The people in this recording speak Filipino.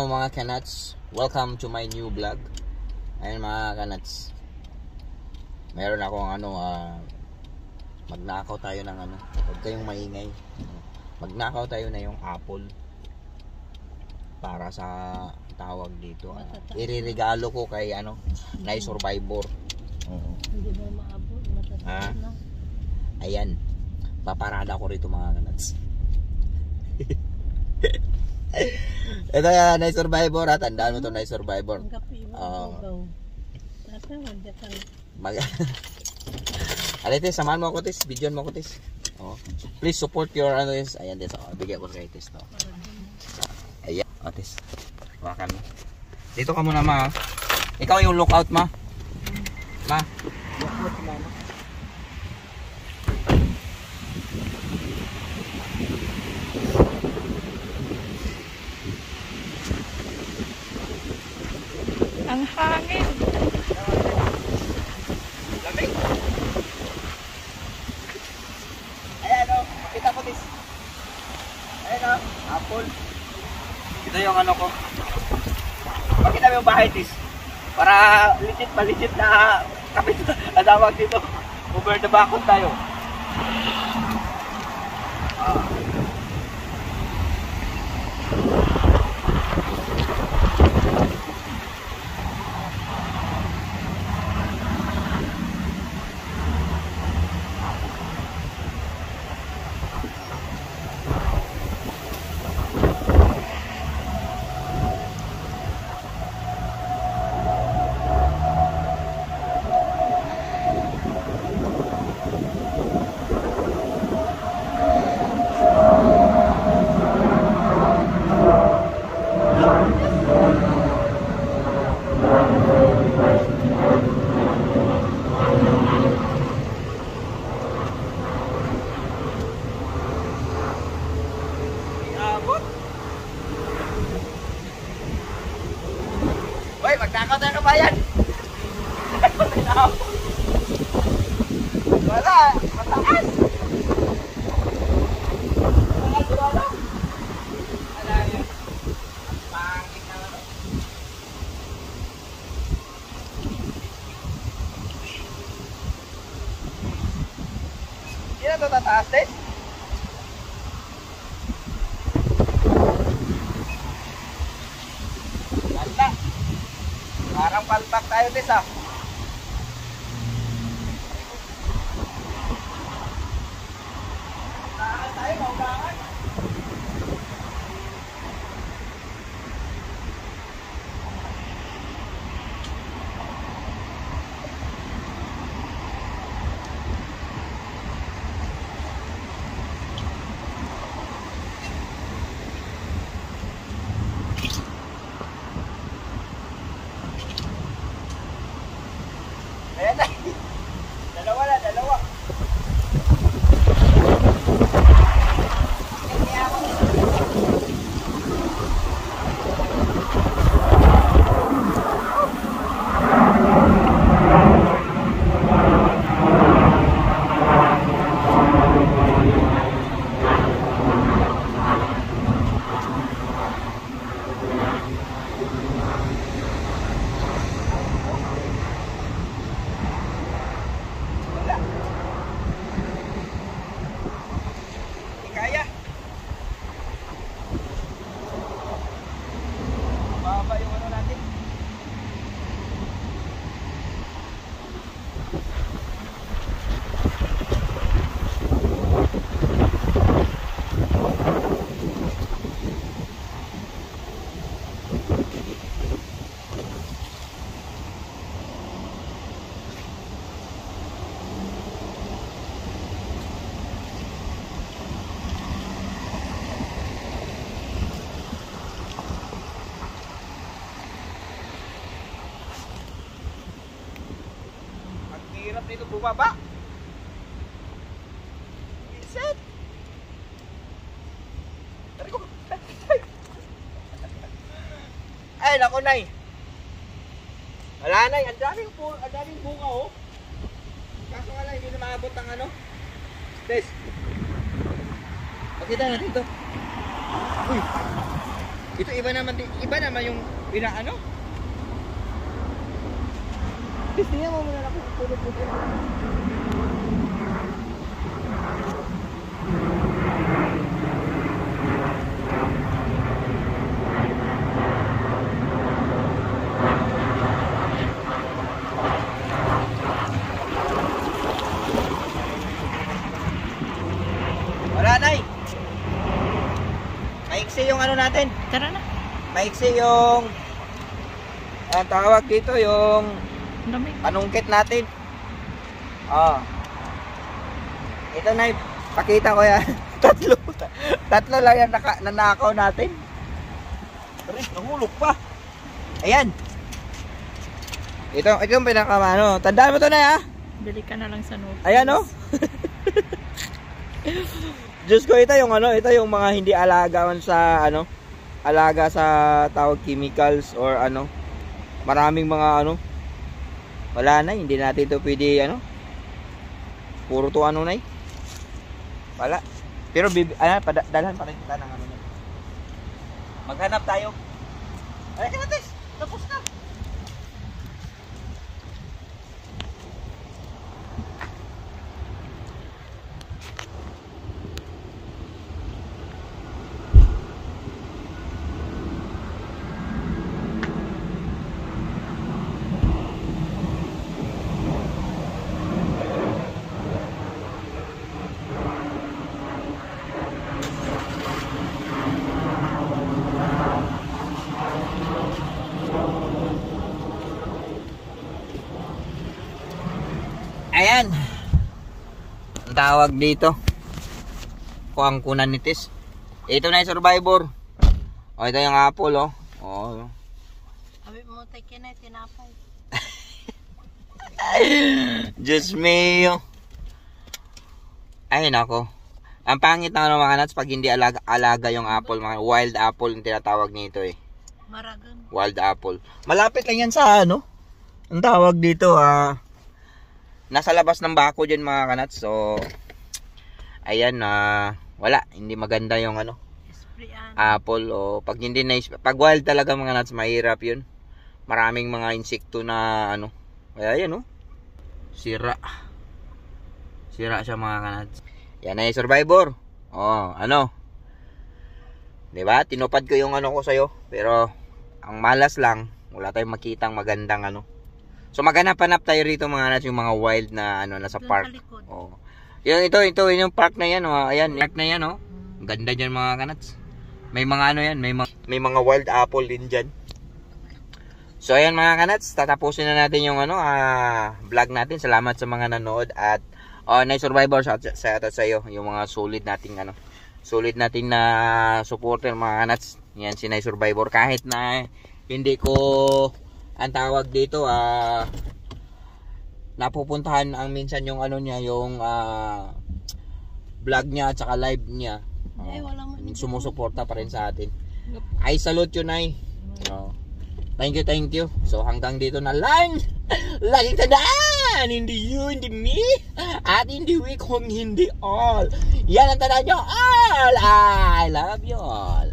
Hello mga kanats, welcome to my new vlog. Ayun mga kanats, meron akong magnakaw tayo ng huwag kayong maingay. Magnakaw tayo na yung apple para sa tawag dito. Iririgalo ko kay Nice Survivor. Hindi mo maabot, matataas na. Ayan, paparada ko rito mga kanats. Ito yan, Nice Survivor. Tandaan mo to, Nice Survivor. Ang kapi mo, Alitis, samahan mo ako tis. Videoan mo ako tis. Please support your tis. Ayan tis. Bigyan ko kay tis to. Ayan. Tis. Wakan mo. Dito ka muna ma. Ikaw yung lookout ma. Ma. Lookout si mama. ang hangin. Lamig. Ayan o, kita ko tis. Ayan o, apple. Ito yung ko. Pakita mo yung bahay tis. Para legit na kapit na tawag dito. Over the bakod tayo. Hoy, magtakaw tayo kabayan. Wala, mataas. Wala. Wala yun. Pangit na lang. Hindi na ito tataas din. Ganda. Parang palpak tayo tis ah. Maunahan tayo, maunahan. Ayan na. Dalawa na, dalawa. Kaya. Baba yung natin. Hirap nito bumaba. Minsan. Tari ko. Ay, naku nay. Wala nay, ang daming bunga oh. Kaso nga lang, hindi na maabot ang Test. Pakita natin to. Uy. Ito iba naman yung ano? Tingnan mo muna ako pulot mo. Wala na eh. Maiksi yung ano natin. Tara na. Maiksi yung ang tawag dito yung Dami. panungkit natin. Oh. Ito na, pakita ko yan. Tatlo lang yan nanakaw natin. Pero nahulog pa. Ayan. Ito yung pinaka-ano. Tandaan mo to na, ha? Bili ka na lang sa notes. Ayan, oh. Diyos ko, ito yung ano, ito yung mga hindi alagaan sa ano, alaga sa tawag chemicals or ano. Maraming mga ano. Wala na, hindi natin ito pwede ano. Puro to ano na eh. Wala. Pero dalhan pa rin kita ng ano. Maghanap tayo. Ay, kinatis. Tapos na. Ayan. Ang tawag dito. Kuangkunan nitis. Ito na yung survivor. O, ito yung apple, oh. Oh. Sabi mo, tayo na tinapay. Diyos mio. Ay, nako. Ang pangit na ano mga nuts pag hindi alaga yung apple. Mga wild apple yung tinatawag nito eh. Maragan. Wild apple. Malapit lang yan sa ano. Ang tawag dito, nasa labas ng bako dyan mga kanats. So, ayan, wala. Hindi maganda yung ano, apple. O, pag hindi pag wild talaga mga nuts, mahirap yun. Maraming mga insekto na ano. Kaya yan, oh. Sira. Sira siya mga kanats. Yan ay survivor. Oh, ano. Diba? Tinupad ko yung ano ko sa'yo. Pero, ang malas lang, wala tayong makitang magandang ano. So maghanap-hanap tayo rito mga nuts, yung mga wild na ano nasa park. Oh. Ito yung park na yan, oh. Ayan, park na yan, oh. Ganda diyan mga kanats. May mga ano yan, may mga wild apple din diyan. So ayan mga kanats, tatapusin na natin yung ano vlog natin. Salamat sa mga nanood at Night Survivor sa iyo, yung mga solid nating na supporter mga kanats. Yan si Night Survivor kahit na hindi ko ang tawag dito napupuntahan ang minsan yung ano niya, yung vlog niya at saka live niya. Sumusuporta pa rin sa atin. I salute you, Nay. Thank you. So hanggang dito na lang. Laging tandaan, hindi you, hindi me, at hindi we kung hindi all. Yan ang tandaan nyo all. I love you all.